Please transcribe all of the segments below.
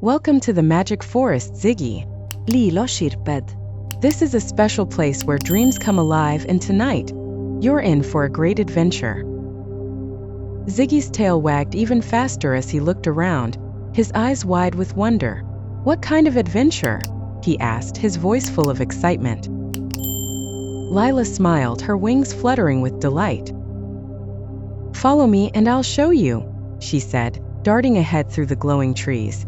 Welcome to the Magic Forest, Ziggy. Lila Shirped. This is a special place where dreams come alive, and tonight, you're in for a great adventure. Ziggy's tail wagged even faster as he looked around, his eyes wide with wonder. What kind of adventure? He asked, his voice full of excitement. Lila smiled, her wings fluttering with delight. Follow me and I'll show you, she said, darting ahead through the glowing trees.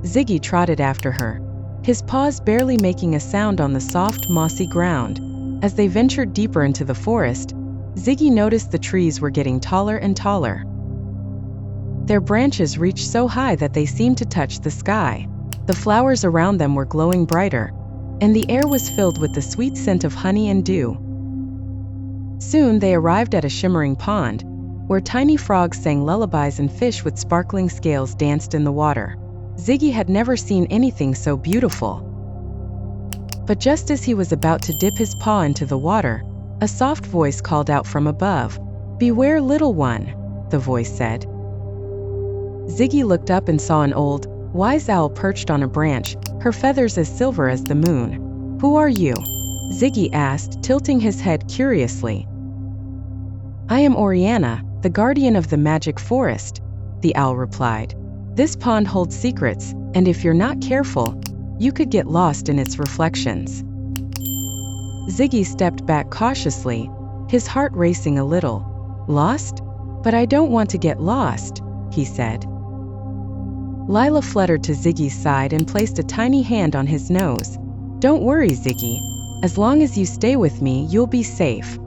Ziggy trotted after her, his paws barely making a sound on the soft, mossy ground. As they ventured deeper into the forest, Ziggy noticed the trees were getting taller and taller. Their branches reached so high that they seemed to touch the sky. The flowers around them were glowing brighter, and the air was filled with the sweet scent of honey and dew. Soon they arrived at a shimmering pond, where tiny frogs sang lullabies and fish with sparkling scales danced in the water. Ziggy had never seen anything so beautiful. But just as he was about to dip his paw into the water, a soft voice called out from above. "Beware, little one," the voice said. Ziggy looked up and saw an old, wise owl perched on a branch, her feathers as silver as the moon. "Who are you?" Ziggy asked, tilting his head curiously. "I am Oriana, the guardian of the magic forest," the owl replied. "This pond holds secrets, and if you're not careful, you could get lost in its reflections." Ziggy stepped back cautiously, his heart racing a little. "Lost? But I don't want to get lost," he said. Lila fluttered to Ziggy's side and placed a tiny hand on his nose. "Don't worry, Ziggy. As long as you stay with me, you'll be safe.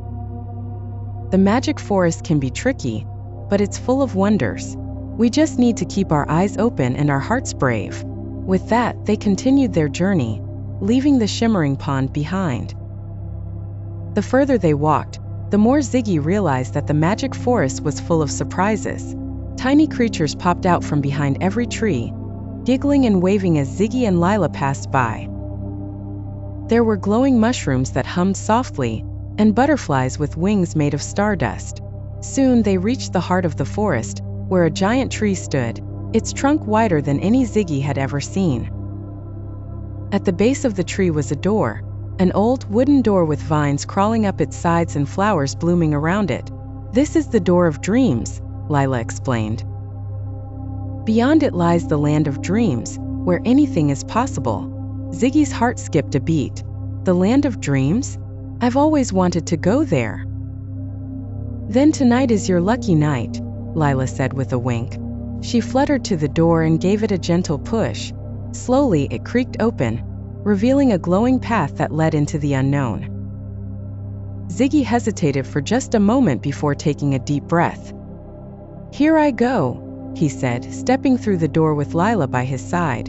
The magic forest can be tricky, but it's full of wonders. We just need to keep our eyes open and our hearts brave." With that, they continued their journey, leaving the shimmering pond behind. The further they walked, the more Ziggy realized that the magic forest was full of surprises. Tiny creatures popped out from behind every tree, giggling and waving as Ziggy and Lila passed by. There were glowing mushrooms that hummed softly, and butterflies with wings made of stardust. Soon they reached the heart of the forest, where a giant tree stood, its trunk wider than any Ziggy had ever seen. At the base of the tree was a door, an old wooden door with vines crawling up its sides and flowers blooming around it. "This is the door of dreams," Lila explained. "Beyond it lies the land of dreams, where anything is possible." Ziggy's heart skipped a beat. "The land of dreams? I've always wanted to go there." "Then tonight is your lucky night," Lila said with a wink. She fluttered to the door and gave it a gentle push. Slowly, it creaked open, revealing a glowing path that led into the unknown. Ziggy hesitated for just a moment before taking a deep breath. "Here I go," he said, stepping through the door with Lila by his side.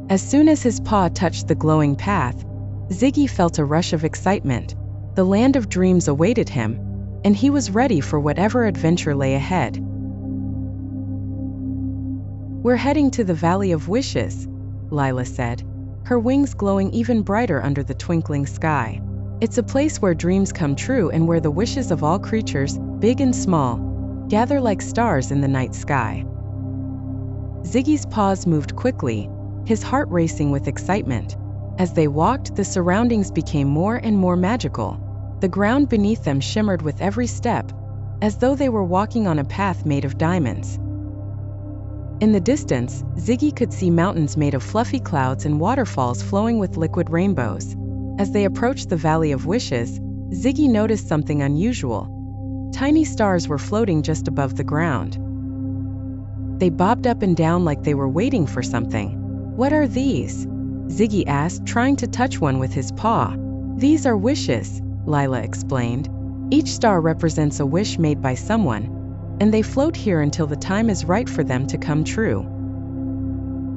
As soon as his paw touched the glowing path, Ziggy felt a rush of excitement. The land of dreams awaited him, and he was ready for whatever adventure lay ahead. "We're heading to the Valley of Wishes," Lila said, her wings glowing even brighter under the twinkling sky. "It's a place where dreams come true and where the wishes of all creatures, big and small, gather like stars in the night sky." Ziggy's paws moved quickly, his heart racing with excitement. As they walked, the surroundings became more and more magical. The ground beneath them shimmered with every step, as though they were walking on a path made of diamonds. In the distance, Ziggy could see mountains made of fluffy clouds and waterfalls flowing with liquid rainbows. As they approached the Valley of Wishes, Ziggy noticed something unusual. Tiny stars were floating just above the ground. They bobbed up and down like they were waiting for something. "What are these?" Ziggy asked, trying to touch one with his paw. "These are wishes," Lila explained. "Each star represents a wish made by someone, and they float here until the time is right for them to come true.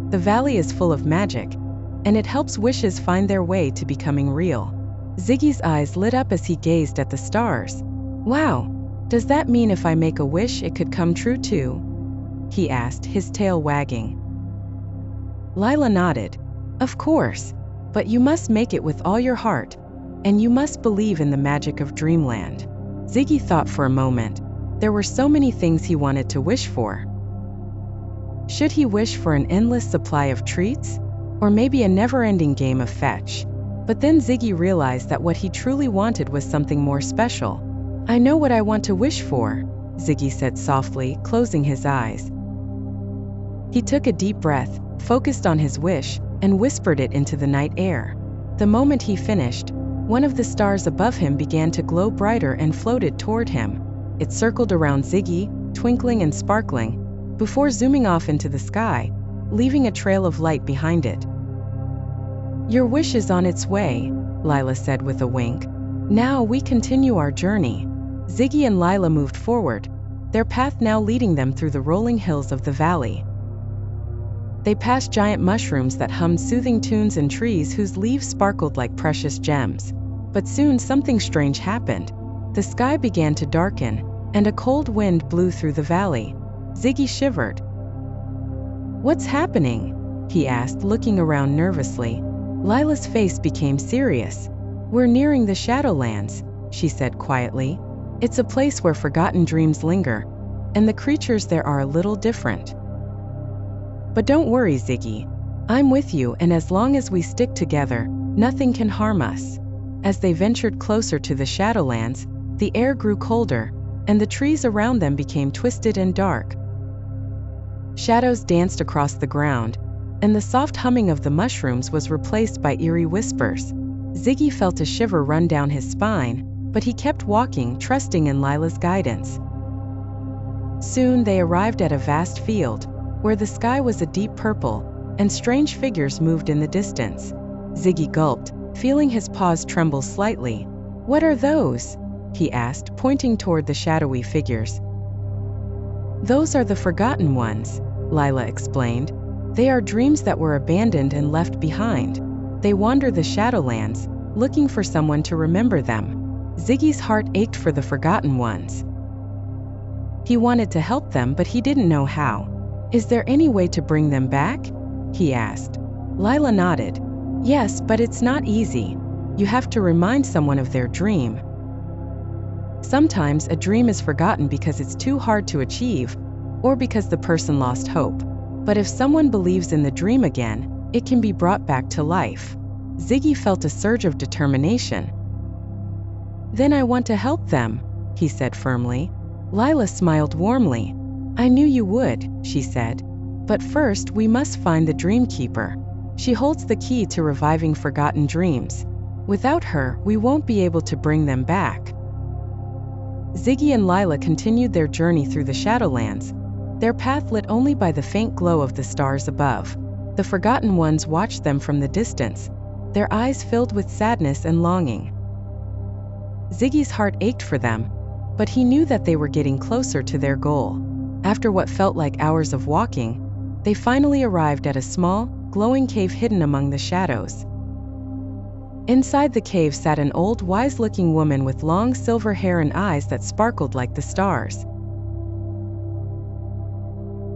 The valley is full of magic, and it helps wishes find their way to becoming real." Ziggy's eyes lit up as he gazed at the stars. "Wow, does that mean if I make a wish it could come true too?" he asked, his tail wagging. Lila nodded. "Of course, but you must make it with all your heart, and you must believe in the magic of Dreamland." Ziggy thought for a moment. There were so many things he wanted to wish for. Should he wish for an endless supply of treats? Or maybe a never-ending game of fetch? But then Ziggy realized that what he truly wanted was something more special. "I know what I want to wish for," Ziggy said softly, closing his eyes. He took a deep breath, focused on his wish, and whispered it into the night air. The moment he finished, one of the stars above him began to glow brighter and floated toward him. It circled around Ziggy, twinkling and sparkling, before zooming off into the sky, leaving a trail of light behind it. "Your wish is on its way," Lila said with a wink. "Now we continue our journey." Ziggy and Lila moved forward, their path now leading them through the rolling hills of the valley. They passed giant mushrooms that hummed soothing tunes and trees whose leaves sparkled like precious gems. But soon something strange happened. The sky began to darken, and a cold wind blew through the valley. Ziggy shivered. "What's happening?" he asked, looking around nervously. Lila's face became serious. "We're nearing the Shadowlands," she said quietly. "It's a place where forgotten dreams linger, and the creatures there are a little different. But don't worry, Ziggy. I'm with you, and as long as we stick together, nothing can harm us." As they ventured closer to the Shadowlands, the air grew colder, and the trees around them became twisted and dark. Shadows danced across the ground, and the soft humming of the mushrooms was replaced by eerie whispers. Ziggy felt a shiver run down his spine, but he kept walking, trusting in Lila's guidance. Soon they arrived at a vast field, where the sky was a deep purple, and strange figures moved in the distance. Ziggy gulped, feeling his paws tremble slightly. "What are those?" he asked, pointing toward the shadowy figures. "Those are the Forgotten Ones," Lila explained. "They are dreams that were abandoned and left behind. They wander the Shadowlands, looking for someone to remember them." Ziggy's heart ached for the Forgotten Ones. He wanted to help them, but he didn't know how. "Is there any way to bring them back?" he asked. Lila nodded. "Yes, but it's not easy. You have to remind someone of their dream. Sometimes a dream is forgotten because it's too hard to achieve, or because the person lost hope. But if someone believes in the dream again, it can be brought back to life." Ziggy felt a surge of determination. "Then I want to help them," he said firmly. Lila smiled warmly. "I knew you would," she said. "But first we must find the Dream Keeper. She holds the key to reviving forgotten dreams. Without her, we won't be able to bring them back." Ziggy and Lila continued their journey through the Shadowlands, their path lit only by the faint glow of the stars above. The Forgotten Ones watched them from the distance, their eyes filled with sadness and longing. Ziggy's heart ached for them, but he knew that they were getting closer to their goal. After what felt like hours of walking, they finally arrived at a small, glowing cave hidden among the shadows. Inside the cave sat an old, wise-looking woman with long silver hair and eyes that sparkled like the stars.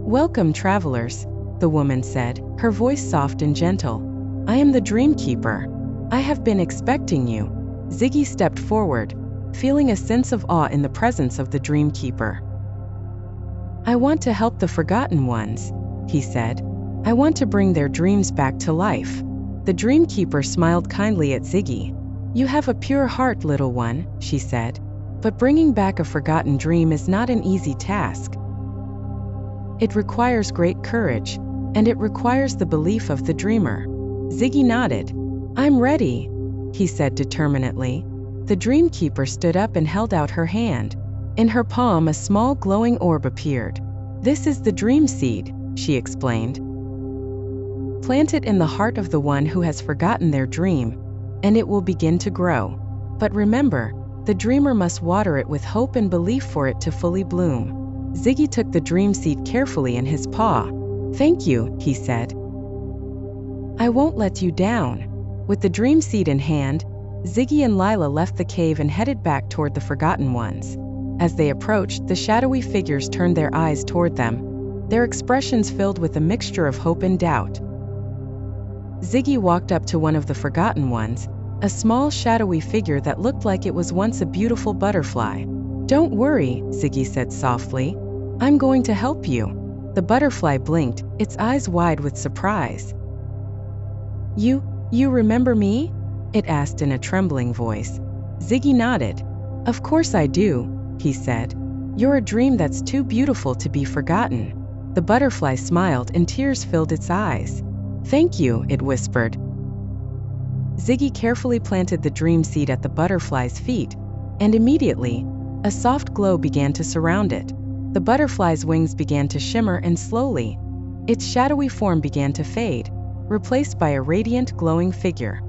"Welcome, travelers," the woman said, her voice soft and gentle. "I am the Dream Keeper. I have been expecting you." Ziggy stepped forward, feeling a sense of awe in the presence of the Dream Keeper. "I want to help the Forgotten Ones," he said. "I want to bring their dreams back to life." The Dream Keeper smiled kindly at Ziggy. "You have a pure heart, little one," she said. "But bringing back a forgotten dream is not an easy task. It requires great courage, and it requires the belief of the dreamer." Ziggy nodded. "I'm ready," he said determinedly. The Dream Keeper stood up and held out her hand. In her palm, a small glowing orb appeared. "This is the dream seed," she explained. "Plant it in the heart of the one who has forgotten their dream, and it will begin to grow. But remember, the dreamer must water it with hope and belief for it to fully bloom." Ziggy took the dream seed carefully in his paw. "Thank you," he said. "I won't let you down." With the dream seed in hand, Ziggy and Lila left the cave and headed back toward the Forgotten Ones. As they approached, the shadowy figures turned their eyes toward them, their expressions filled with a mixture of hope and doubt. Ziggy walked up to one of the Forgotten Ones, a small shadowy figure that looked like it was once a beautiful butterfly. "Don't worry," Ziggy said softly. "I'm going to help you." The butterfly blinked, its eyes wide with surprise. You remember me?" it asked in a trembling voice. Ziggy nodded. "Of course I do," he said. "You're a dream that's too beautiful to be forgotten." The butterfly smiled and tears filled its eyes. "Thank you," it whispered. Ziggy carefully planted the dream seed at the butterfly's feet, and immediately, a soft glow began to surround it. The butterfly's wings began to shimmer and slowly, its shadowy form began to fade, replaced by a radiant, glowing figure.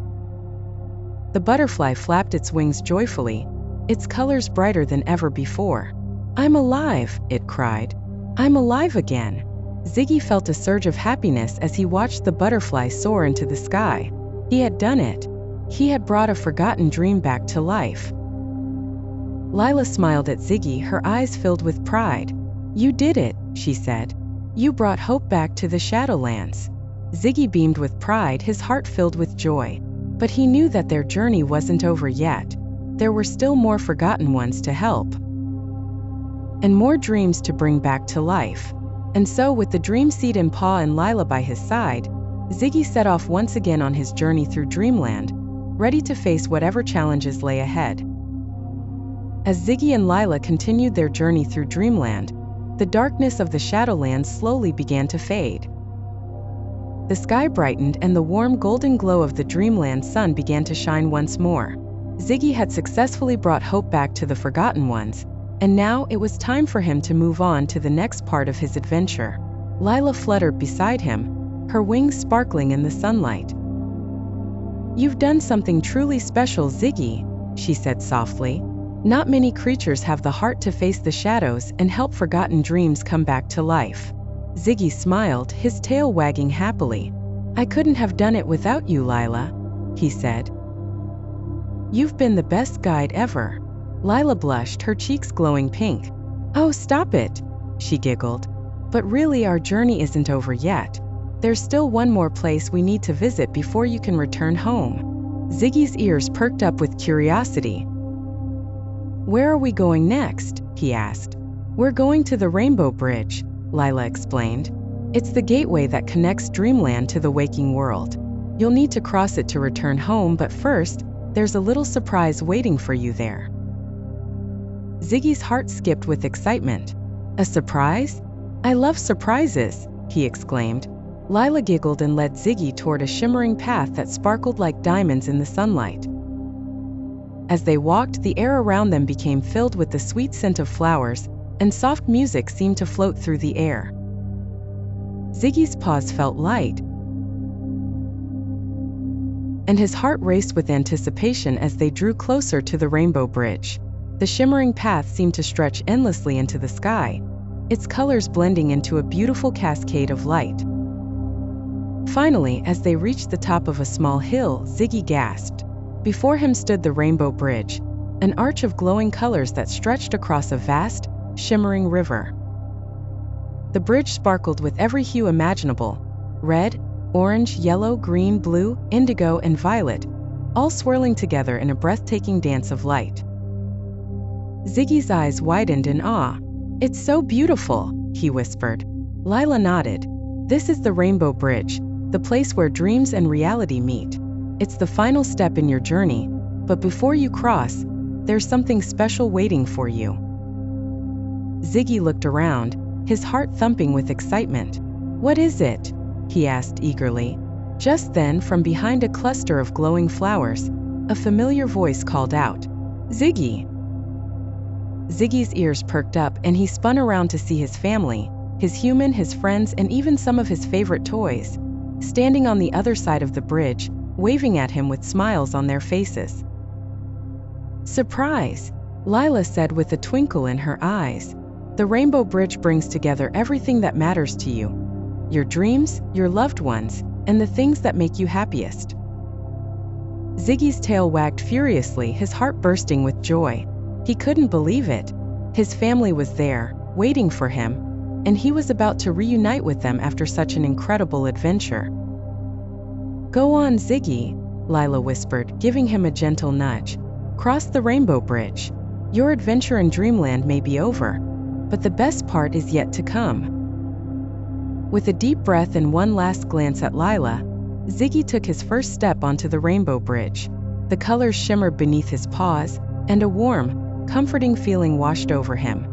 The butterfly flapped its wings joyfully, its colors brighter than ever before. "I'm alive!" it cried. "I'm alive again!" Ziggy felt a surge of happiness as he watched the butterfly soar into the sky. He had done it. He had brought a forgotten dream back to life. Lila smiled at Ziggy, her eyes filled with pride. "You did it," she said. "You brought hope back to the Shadowlands." Ziggy beamed with pride, his heart filled with joy. But he knew that their journey wasn't over yet. There were still more forgotten ones to help, and more dreams to bring back to life. And so, with the dream seed in paw and Lila by his side, Ziggy set off once again on his journey through Dreamland, ready to face whatever challenges lay ahead. As Ziggy and Lila continued their journey through Dreamland, the darkness of the Shadowlands slowly began to fade. The sky brightened and the warm golden glow of the Dreamland sun began to shine once more. Ziggy had successfully brought hope back to the forgotten ones, and now it was time for him to move on to the next part of his adventure. Lila fluttered beside him, her wings sparkling in the sunlight. "You've done something truly special, Ziggy," she said softly. "Not many creatures have the heart to face the shadows and help forgotten dreams come back to life." Ziggy smiled, his tail wagging happily. "I couldn't have done it without you, Lila," he said. "You've been the best guide ever." Lila blushed, her cheeks glowing pink. "Oh, stop it," she giggled. "But really, our journey isn't over yet. There's still one more place we need to visit before you can return home." Ziggy's ears perked up with curiosity. "Where are we going next?" he asked. "We're going to the Rainbow Bridge," Lila explained. "It's the gateway that connects Dreamland to the waking world. You'll need to cross it to return home, but first, there's a little surprise waiting for you there." Ziggy's heart skipped with excitement. "A surprise? I love surprises," he exclaimed. Lila giggled and led Ziggy toward a shimmering path that sparkled like diamonds in the sunlight. As they walked, the air around them became filled with the sweet scent of flowers, and soft music seemed to float through the air. Ziggy's paws felt light, and his heart raced with anticipation as they drew closer to the Rainbow Bridge. The shimmering path seemed to stretch endlessly into the sky, its colors blending into a beautiful cascade of light. Finally, as they reached the top of a small hill, Ziggy gasped. Before him stood the Rainbow Bridge, an arch of glowing colors that stretched across a vast, shimmering river. The bridge sparkled with every hue imaginable: red, orange, yellow, green, blue, indigo, and violet, all swirling together in a breathtaking dance of light. Ziggy's eyes widened in awe. "It's so beautiful," he whispered. Lila nodded. "This is the Rainbow Bridge, the place where dreams and reality meet. It's the final step in your journey, but before you cross, there's something special waiting for you." Ziggy looked around, his heart thumping with excitement. "What is it?" he asked eagerly. Just then, from behind a cluster of glowing flowers, a familiar voice called out, "Ziggy!" Ziggy's ears perked up and he spun around to see his family, his human, his friends, and even some of his favorite toys, standing on the other side of the bridge, waving at him with smiles on their faces. "Surprise!" Lila said with a twinkle in her eyes. "The Rainbow Bridge brings together everything that matters to you. Your dreams, your loved ones, and the things that make you happiest." Ziggy's tail wagged furiously, his heart bursting with joy. He couldn't believe it. His family was there, waiting for him, and he was about to reunite with them after such an incredible adventure. "Go on, Ziggy," Lila whispered, giving him a gentle nudge. "Cross the Rainbow Bridge. Your adventure in Dreamland may be over, but the best part is yet to come." With a deep breath and one last glance at Lila, Ziggy took his first step onto the rainbow bridge. The colors shimmered beneath his paws, and a warm, comforting feeling washed over him.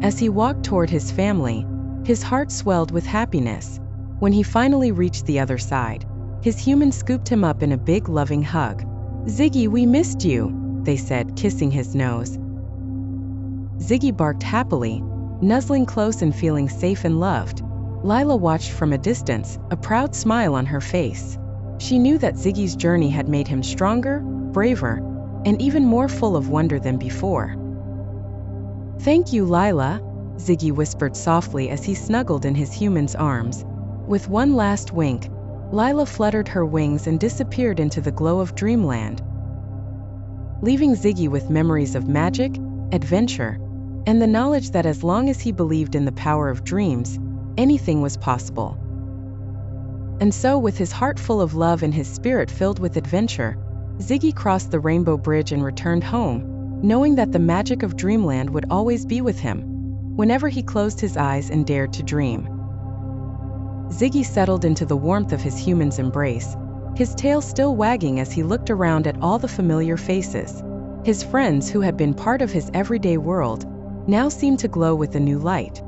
As he walked toward his family, his heart swelled with happiness. When he finally reached the other side, his humans scooped him up in a big, loving hug. "Ziggy, we missed you," they said, kissing his nose. Ziggy barked happily, nuzzling close and feeling safe and loved. Lila watched from a distance, a proud smile on her face. She knew that Ziggy's journey had made him stronger, braver, and even more full of wonder than before. "Thank you, Lila," Ziggy whispered softly as he snuggled in his human's arms. With one last wink, Lila fluttered her wings and disappeared into the glow of dreamland, leaving Ziggy with memories of magic, adventure, and the knowledge that as long as he believed in the power of dreams, anything was possible. And so, with his heart full of love and his spirit filled with adventure, Ziggy crossed the rainbow bridge and returned home, knowing that the magic of dreamland would always be with him, whenever he closed his eyes and dared to dream. Ziggy settled into the warmth of his human's embrace, his tail still wagging as he looked around at all the familiar faces. His friends, who had been part of his everyday world, now seemed to glow with a new light.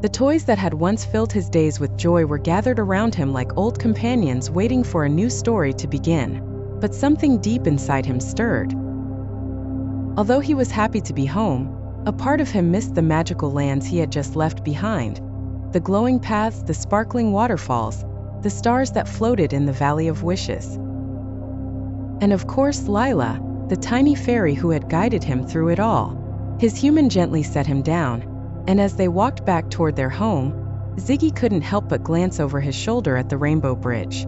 The toys that had once filled his days with joy were gathered around him like old companions waiting for a new story to begin. But something deep inside him stirred. Although he was happy to be home, a part of him missed the magical lands he had just left behind. The glowing paths, the sparkling waterfalls, the stars that floated in the Valley of Wishes. And of course Lila, the tiny fairy who had guided him through it all. His human gently set him down, and as they walked back toward their home, Ziggy couldn't help but glance over his shoulder at the rainbow bridge.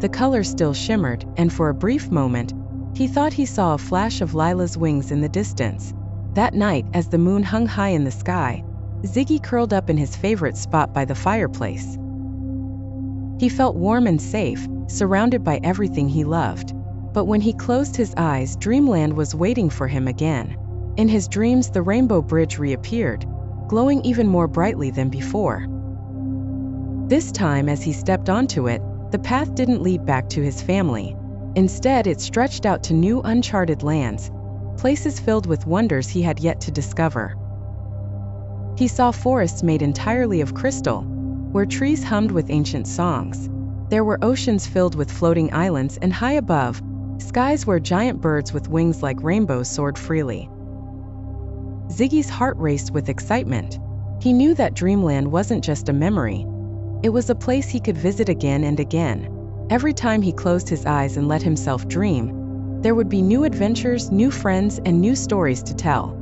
The colors still shimmered, and for a brief moment, he thought he saw a flash of Lila's wings in the distance. That night, as the moon hung high in the sky, Ziggy curled up in his favorite spot by the fireplace. He felt warm and safe, surrounded by everything he loved. But when he closed his eyes, dreamland was waiting for him again. In his dreams, the rainbow bridge reappeared, glowing even more brightly than before. This time, as he stepped onto it, the path didn't lead back to his family. Instead, it stretched out to new uncharted lands, places filled with wonders he had yet to discover. He saw forests made entirely of crystal, where trees hummed with ancient songs. There were oceans filled with floating islands, and high above, skies where giant birds with wings like rainbows soared freely. Ziggy's heart raced with excitement. He knew that dreamland wasn't just a memory. It was a place he could visit again and again. Every time he closed his eyes and let himself dream, there would be new adventures, new friends, and new stories to tell.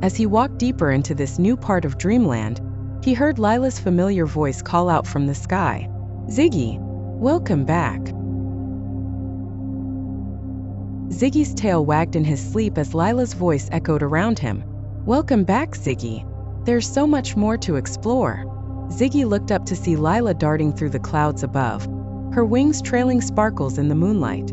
As he walked deeper into this new part of dreamland, he heard Lila's familiar voice call out from the sky, "Ziggy, welcome back." Ziggy's tail wagged in his sleep as Lila's voice echoed around him. "Welcome back, Ziggy. There's so much more to explore." Ziggy looked up to see Lila darting through the clouds above, her wings trailing sparkles in the moonlight.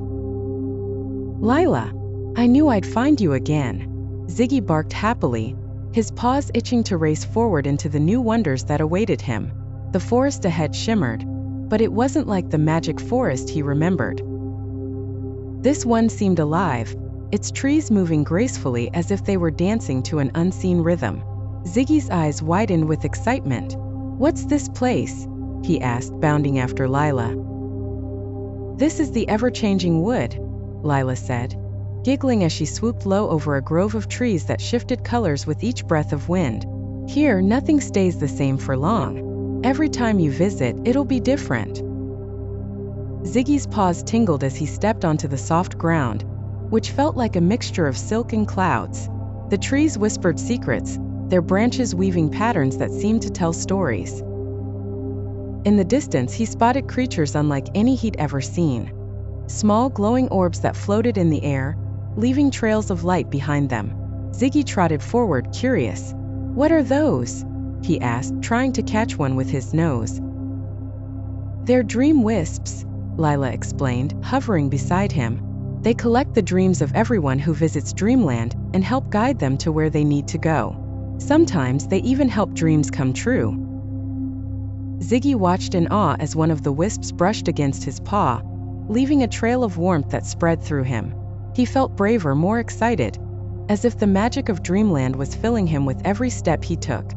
"Lila, I knew I'd find you again." Ziggy barked happily, his paws itching to race forward into the new wonders that awaited him. The forest ahead shimmered, but it wasn't like the magic forest he remembered. This one seemed alive, its trees moving gracefully as if they were dancing to an unseen rhythm. Ziggy's eyes widened with excitement. "What's this place?" he asked, bounding after Lila. "This is the ever-changing wood," Lila said, giggling as she swooped low over a grove of trees that shifted colors with each breath of wind. "Here, nothing stays the same for long. Every time you visit, it'll be different." Ziggy's paws tingled as he stepped onto the soft ground, which felt like a mixture of silk and clouds. The trees whispered secrets, their branches weaving patterns that seemed to tell stories. In the distance, he spotted creatures unlike any he'd ever seen. Small, glowing orbs that floated in the air, leaving trails of light behind them. Ziggy trotted forward, curious. "What are those?" he asked, trying to catch one with his nose. "They're dream wisps," Lila explained, hovering beside him. "They collect the dreams of everyone who visits dreamland and help guide them to where they need to go." Sometimes they even help dreams come true. Ziggy watched in awe as one of the wisps brushed against his paw, leaving a trail of warmth that spread through him. He felt braver, more excited, as if the magic of dreamland was filling him with every step he took.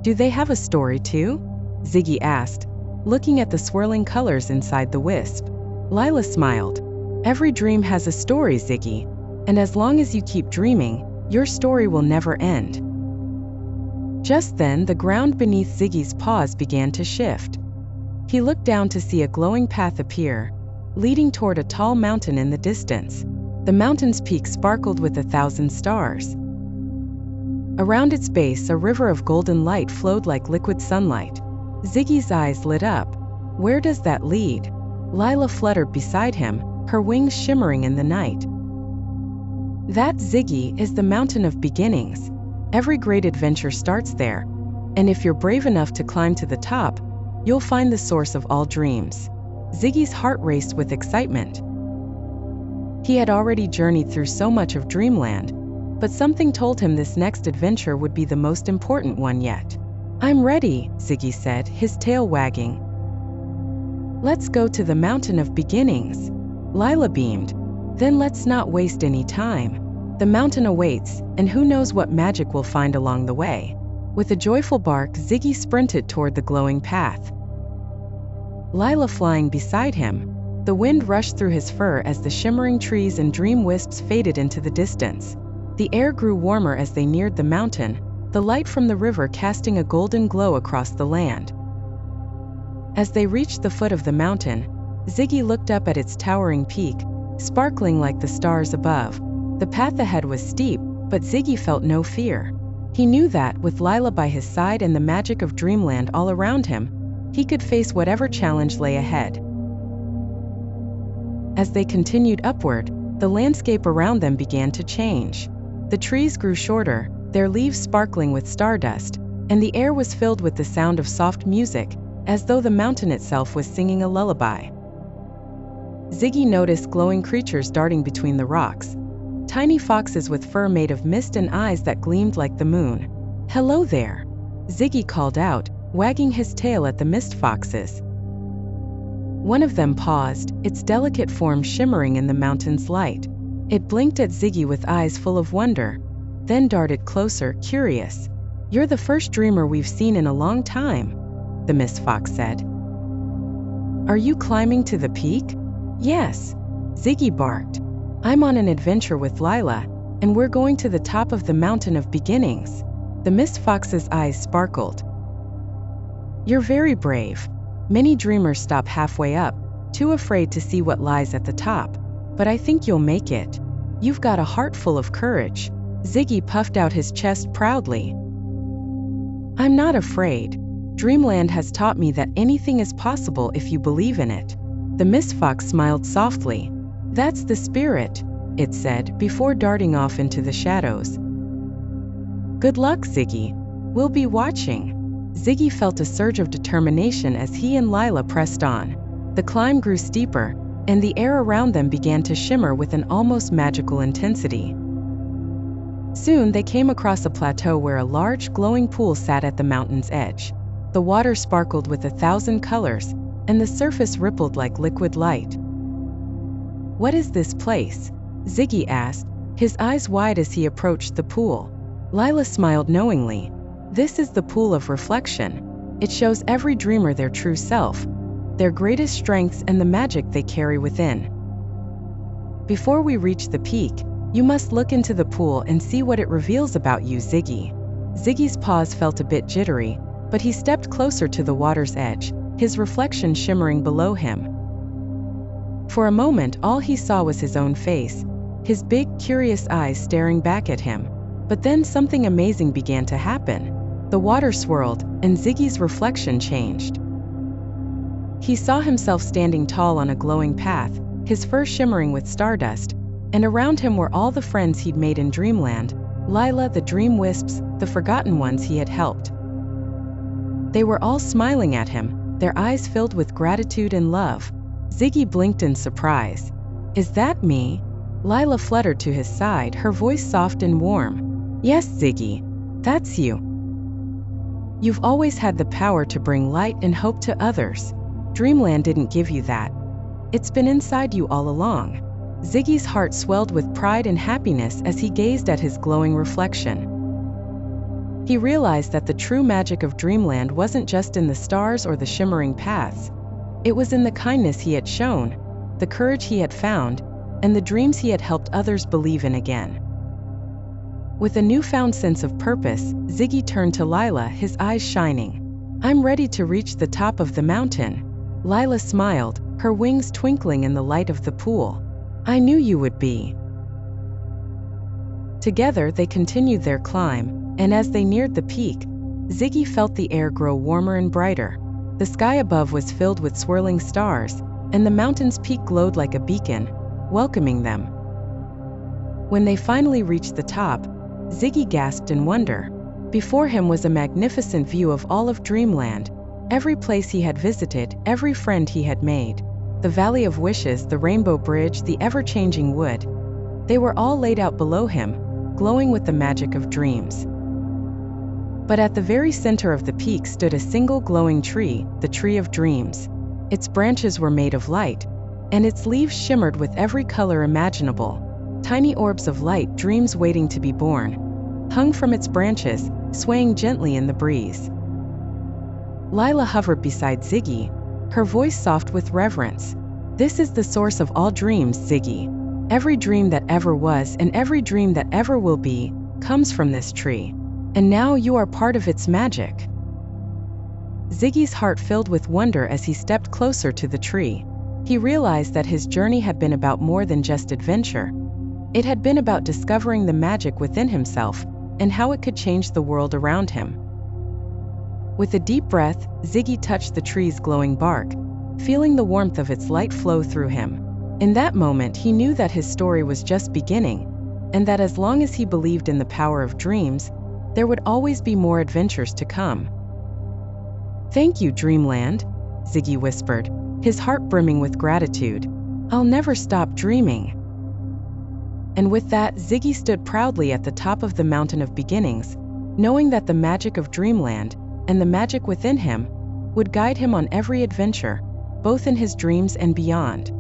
"Do they have a story too?" Ziggy asked, looking at the swirling colors inside the wisp. Lila smiled. "Every dream has a story, Ziggy, and as long as you keep dreaming, your story will never end." Just then, the ground beneath Ziggy's paws began to shift. He looked down to see a glowing path appear, leading toward a tall mountain in the distance. The mountain's peak sparkled with 1,000 stars. Around its base, a river of golden light flowed like liquid sunlight. Ziggy's eyes lit up. "Where does that lead?" Lila fluttered beside him, her wings shimmering in the night. "That, Ziggy, is the Mountain of Beginnings. Every great adventure starts there, and if you're brave enough to climb to the top, you'll find the source of all dreams." Ziggy's heart raced with excitement. He had already journeyed through so much of dreamland, but something told him this next adventure would be the most important one yet. "I'm ready," Ziggy said, his tail wagging. "Let's go to the Mountain of Beginnings." Lila beamed. "Then let's not waste any time. The mountain awaits, and who knows what magic we'll find along the way." With a joyful bark, Ziggy sprinted toward the glowing path. Lila flying beside him. The wind rushed through his fur as the shimmering trees and dream wisps faded into the distance. The air grew warmer as they neared the mountain, the light from the river casting a golden glow across the land. As they reached the foot of the mountain, Ziggy looked up at its towering peak, sparkling like the stars above. The path ahead was steep, but Ziggy felt no fear. He knew that, with Lila by his side and the magic of dreamland all around him, he could face whatever challenge lay ahead. As they continued upward, the landscape around them began to change. The trees grew shorter, their leaves sparkling with stardust, and the air was filled with the sound of soft music, as though the mountain itself was singing a lullaby. Ziggy noticed glowing creatures darting between the rocks. Tiny foxes with fur made of mist and eyes that gleamed like the moon. "Hello there," Ziggy called out, wagging his tail at the mist foxes. One of them paused, its delicate form shimmering in the mountain's light. It blinked at Ziggy with eyes full of wonder, then darted closer, curious. "You're the first dreamer we've seen in a long time," the mist fox said. "Are you climbing to the peak?" "Yes," Ziggy barked. "I'm on an adventure with Lila, and we're going to the top of the Mountain of Beginnings." The mist fox's eyes sparkled. "You're very brave. Many dreamers stop halfway up, too afraid to see what lies at the top. But I think you'll make it. You've got a heart full of courage." Ziggy puffed out his chest proudly. "I'm not afraid. Dreamland has taught me that anything is possible if you believe in it." The mist fox smiled softly. "That's the spirit," it said, before darting off into the shadows. "Good luck, Ziggy. We'll be watching." Ziggy felt a surge of determination as he and Lila pressed on. The climb grew steeper, and the air around them began to shimmer with an almost magical intensity. Soon they came across a plateau where a large, glowing pool sat at the mountain's edge. The water sparkled with 1,000 colors, and the surface rippled like liquid light. "What is this place?" Ziggy asked, his eyes wide as he approached the pool. Lila smiled knowingly. "This is the pool of reflection. It shows every dreamer their true self, their greatest strengths and the magic they carry within. Before we reach the peak, you must look into the pool and see what it reveals about you, Ziggy." Ziggy's paws felt a bit jittery, but he stepped closer to the water's edge, his reflection shimmering below him. For a moment, all he saw was his own face, his big, curious eyes staring back at him. But then something amazing began to happen. The water swirled, and Ziggy's reflection changed. He saw himself standing tall on a glowing path, his fur shimmering with stardust, and around him were all the friends he'd made in Dreamland, Lila, the dream wisps, the forgotten ones he had helped. They were all smiling at him, their eyes filled with gratitude and love. Ziggy blinked in surprise. "Is that me?" Lila fluttered to his side, her voice soft and warm. "Yes, Ziggy. That's you. You've always had the power to bring light and hope to others. Dreamland didn't give you that. It's been inside you all along. Ziggy's heart swelled with pride and happiness as he gazed at his glowing reflection. He realized that the true magic of Dreamland wasn't just in the stars or the shimmering paths. It was in the kindness he had shown, the courage he had found, and the dreams he had helped others believe in again. With a newfound sense of purpose, Ziggy turned to Lila, his eyes shining. "I'm ready to reach the top of the mountain." Lila smiled, her wings twinkling in the light of the pool. "I knew you would be." Together they continued their climb, and as they neared the peak, Ziggy felt the air grow warmer and brighter. The sky above was filled with swirling stars, and the mountain's peak glowed like a beacon, welcoming them. When they finally reached the top, Ziggy gasped in wonder. Before him was a magnificent view of all of Dreamland, every place he had visited, every friend he had made. The Valley of Wishes, the Rainbow Bridge, the ever-changing wood. They were all laid out below him, glowing with the magic of dreams. But at the very center of the peak stood a single glowing tree, the Tree of Dreams. Its branches were made of light, and its leaves shimmered with every color imaginable. Tiny orbs of light, dreams waiting to be born, hung from its branches, swaying gently in the breeze. Lila hovered beside Ziggy, her voice soft with reverence. "This is the source of all dreams, Ziggy. Every dream that ever was and every dream that ever will be comes from this tree. And now you are part of its magic." Ziggy's heart filled with wonder as he stepped closer to the tree. He realized that his journey had been about more than just adventure. It had been about discovering the magic within himself and how it could change the world around him. With a deep breath, Ziggy touched the tree's glowing bark, feeling the warmth of its light flow through him. In that moment, he knew that his story was just beginning, and that as long as he believed in the power of dreams, there would always be more adventures to come. "Thank you, Dreamland," Ziggy whispered, his heart brimming with gratitude. "I'll never stop dreaming." And with that, Ziggy stood proudly at the top of the Mountain of Beginnings, knowing that the magic of Dreamland and the magic within him would guide him on every adventure, both in his dreams and beyond.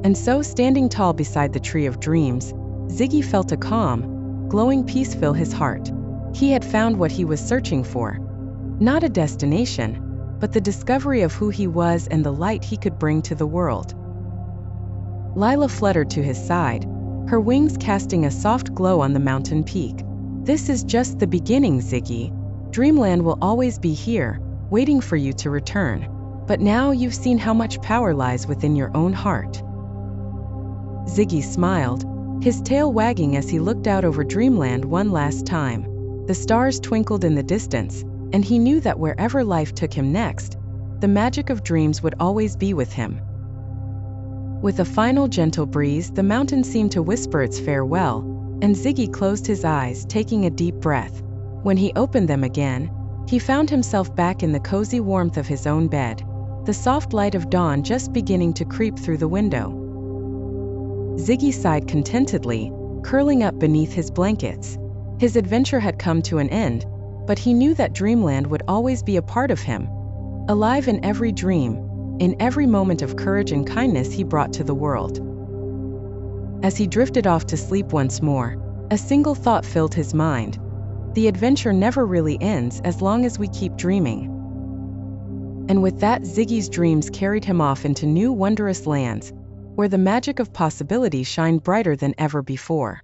And so, standing tall beside the Tree of Dreams, Ziggy felt a calm, glowing peace fill his heart. He had found what he was searching for. Not a destination, but the discovery of who he was and the light he could bring to the world. Lila fluttered to his side, her wings casting a soft glow on the mountain peak. "This is just the beginning, Ziggy. Dreamland will always be here, waiting for you to return. But now you've seen how much power lies within your own heart." Ziggy smiled, his tail wagging as he looked out over Dreamland one last time. The stars twinkled in the distance, and he knew that wherever life took him next, the magic of dreams would always be with him. With a final gentle breeze, the mountain seemed to whisper its farewell, and Ziggy closed his eyes, taking a deep breath. When he opened them again, he found himself back in the cozy warmth of his own bed, the soft light of dawn just beginning to creep through the window. Ziggy sighed contentedly, curling up beneath his blankets. His adventure had come to an end, but he knew that Dreamland would always be a part of him, alive in every dream, in every moment of courage and kindness he brought to the world. As he drifted off to sleep once more, a single thought filled his mind. The adventure never really ends as long as we keep dreaming. And with that, Ziggy's dreams carried him off into new wondrous lands, where the magic of possibility shined brighter than ever before.